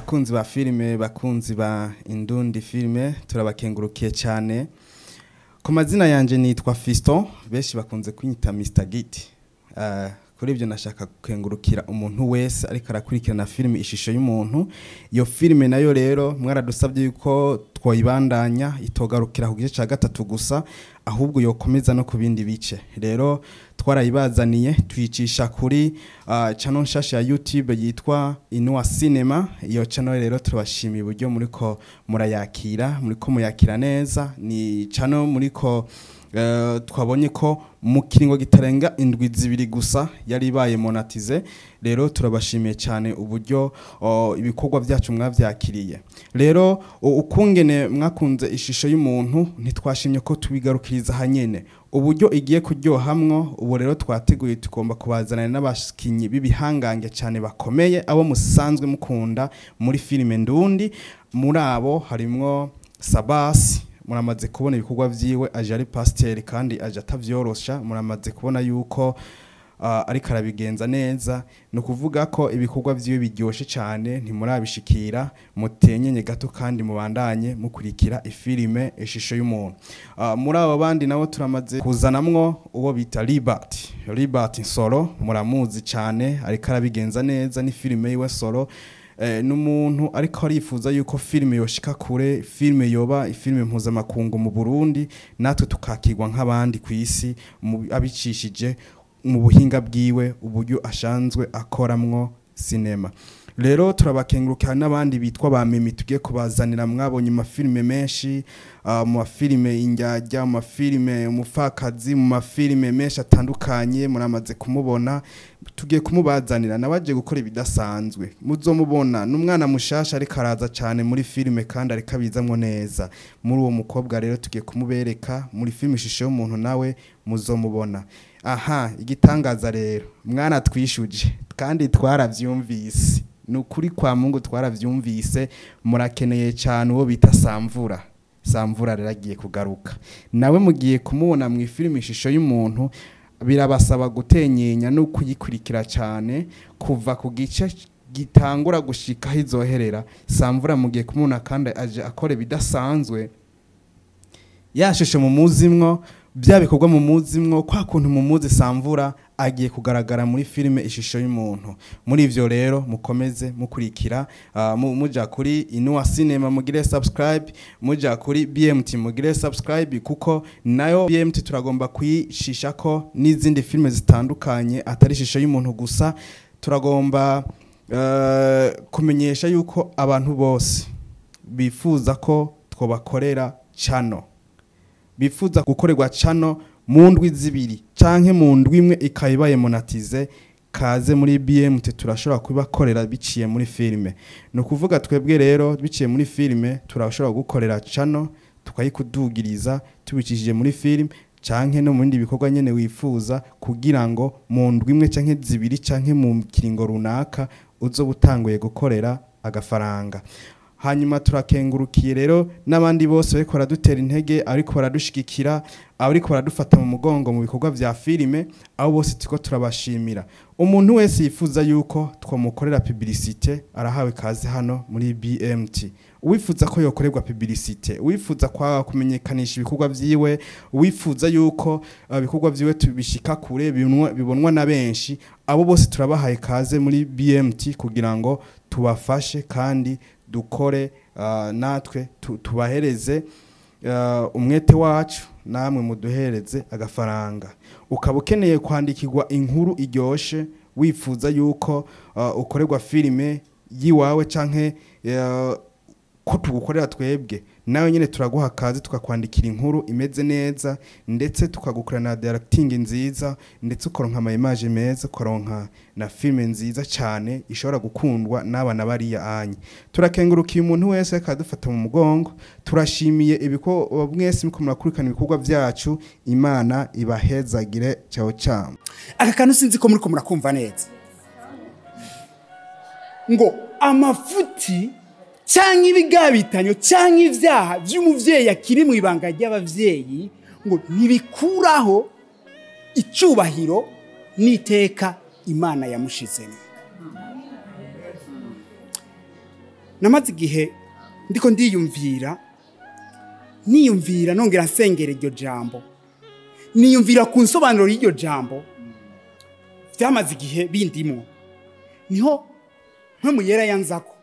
bakunzi ba filime bakunzi ba Indundi filime turabakengurukiye cyane ku mazina yanje nitwa Fiston beshi bakunze kunyita Mr Git kuri ibyo nashaka gukengurukira umuntu wese ariko arakurikirana filime ishusho y'umuntu iyo filime nayo rero mwaradusabye yuko twoyibandanya itogarukira ku gice ca gatatu gusa ahubwo yokomeza no ku bindi bice rero twarayibazaniye tuyicisha kuri channel nshasha ya YouTube yitwa Inua Cinema iyo channel rero turabashimiye uburyo muriko murayakira muriko muyakira neza ni channel muriko twabonye ko mu kiringo gitarenga indwi zibiri gusa yari ibaye monetize rero turabashimiye cyane uburyo ibikorwa byacu mwavyakiriye rero ukungene mwakunze ishusho y'umuntu ntitwashimye ko tubigarukiriza hanyene uburyo igiye kuryohamwo ubu rero twateguye tugomba kubazana n'abashikinyi bibihangange cyane bakomeye abo musanzwe mukunda muri filime Ndundi muri abo harimwo Sabasi muramaze kubona ibikorwa vyiwe aje ari pasteur kandi aje atavyorosha muramaze kubona yuko ariko arabigenza neza no kuvuga ko ibikorwa vyiwe biryoshe cyane ntimurabishikira mutenyenye gato kandi mubandanye mukurikira ifilime ishusho y'umuntu muri abo bandi nabo turamaze kuzanamwo uwo bita Liberty Solo muramuzi cyane ariko arabigenza neza ni filime yiwe Solo n'umuntu ariko arifuza yuko filime yoshika kure filime yoba ifilime mpuzamakungu mu Burundi natwe tukakirwa nk'abandi ku isi abicishije mu buhinga bwiwe uburyo ashanzwe akoramwo sinema rero turabakengurukira n'abandi bitwa ba Mimi tugiye kubazanira mwabonye amafilime menshi mu mafilime injyajya mu mafilime umufakazi mu mafilime menshi atandukanye muramaze kumubona tugiye kumubazanira nabaje gukora ibidasanzwe muzomubona n'umwana mushasha ari karaza cyane muri filime kandi ari kabizamwo neza muri uwo mukobwa rero tugiye kumubereka muri filime ishusho y'umuntu nawe muzomubona aha igitangaza rero mwana twishuje kandi twaravyumvise nukuri kwa Mungu twaravyumvise murakeneye cyane uwo bita Samvura reragiye kugaruka nawe mugiye kumubona mu filime ishusho y'umuntu birabasaba gutenyenya no kuyikurikira cyane kuva ku gice gitangura gushika hizoherera Samvura mugiye kumubona kandi aje akore bidasanzwe yashushe mu muzimwo bya bikorwa mu muzimwo kwa kuntu mu muzi Samvura agiye kugaragara muri filime ishusho y'umuntu muri ivyo rero mukomeze mukurikira muja kuri Inua Cinema mugire subscribe muja kuri BMT mugire subscribe kuko nayo BMT turagomba kuyishisha ko n'izindi filime zitandukanye atari ishusho y'umuntu gusa turagomba kumenyesha yuko abantu bose bifuza ko twobakorera channel bifuza gukorerwa channel mu ndwi zibiri canke mu ndwi imwe ikayibaye monetize kaze muri BMT turashobora kubakorera biciye muri filime no kuvuga twebwe rero biciye muri filime turashobora gukorera channel tukayikudugiriza tubicishije muri filime canke no mu bindi bikorwa nyene wifuza kugira ngo mu ndwi imwe canke zibiri canke mu kiringo runaka uzo butanguye gukorera agafaranga hanyuma turakengurukiye rero n'abandi bose bariko baradutera intege ariko baradushigikira ariko baradufata mu mugongo mu bikorwa vya filime abo bose tuko turabashimira umuntu wese yifuza yuko twomukorera publicité arahawe kaze hano muri BMT wifuza ko yokorerwa publicité wifuza kwa kumenyekanisha ibikorwa vyiwe wifuza yuko ibikorwa vyiwe tubishika kure bibonwa na benshi abo bose turabahaye kaze muri BMT kugira ngo tubafashe kandi dukore natwe tubahereze umwete wacu namwe muduhereze agafaranga ukaba ukeneye kwandikirwa inkuru iryoshe wifuza yuko ukorerwa filime yiwawe canke ko tugukorera twebwe nawe nyene turaguha kazi tukakwandikira inkuru imeze neza ndetse tukagukorana na directing nziza ndetse ukoronka ama image meza ukoronka na filme nziza cyane ishobora gukundwa n'abana bariya anye turakengurukiye umuntu wese akadufata mu mugongo turashimiye ibiko mwese muko murakurikana ibikorwa byacu Imana ibahezagire cyo cyam aka kantu sinzi ko muriko murakumva neza ngo amafuti cyangwa ibigabitanyo cyangwa ivyaha by'umuvyeyi akiri mu ibanga ry'abavyeyi ngo nibikuraho icubahiro niteka Imana yamushizemo namaze igihe ndiko niyumvira nongera nsengera iryo jambo, niyumvira ku nsobanuro y'iryo jambo, byamaze igihe bindimo, niho mpamvu yera yanzako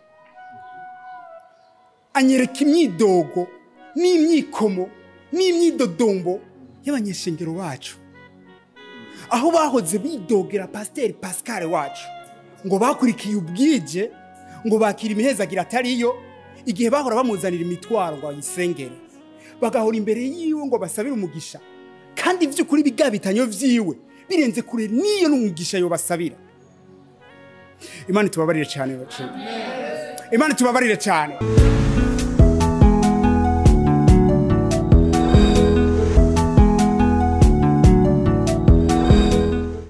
anyereka imyidogo n'imyikomo n'imyidodombo y'abanyeshengero bacu, aho bahoze bidogera Pasiteri Pascal wacu ngo bakurikiye ubwije, ngo bakira imihezagira atariyo, igihe bahora bamuzanira imitwaro ngo ayisengere, bagahora imbere yiwe ngo basabire umugisha, kandi by'ukuri bigabitanyo vyiwe birenze kure niyo n'umugisha yo basabira. Imana tubabarire cyane, Imana tubabarire cyane.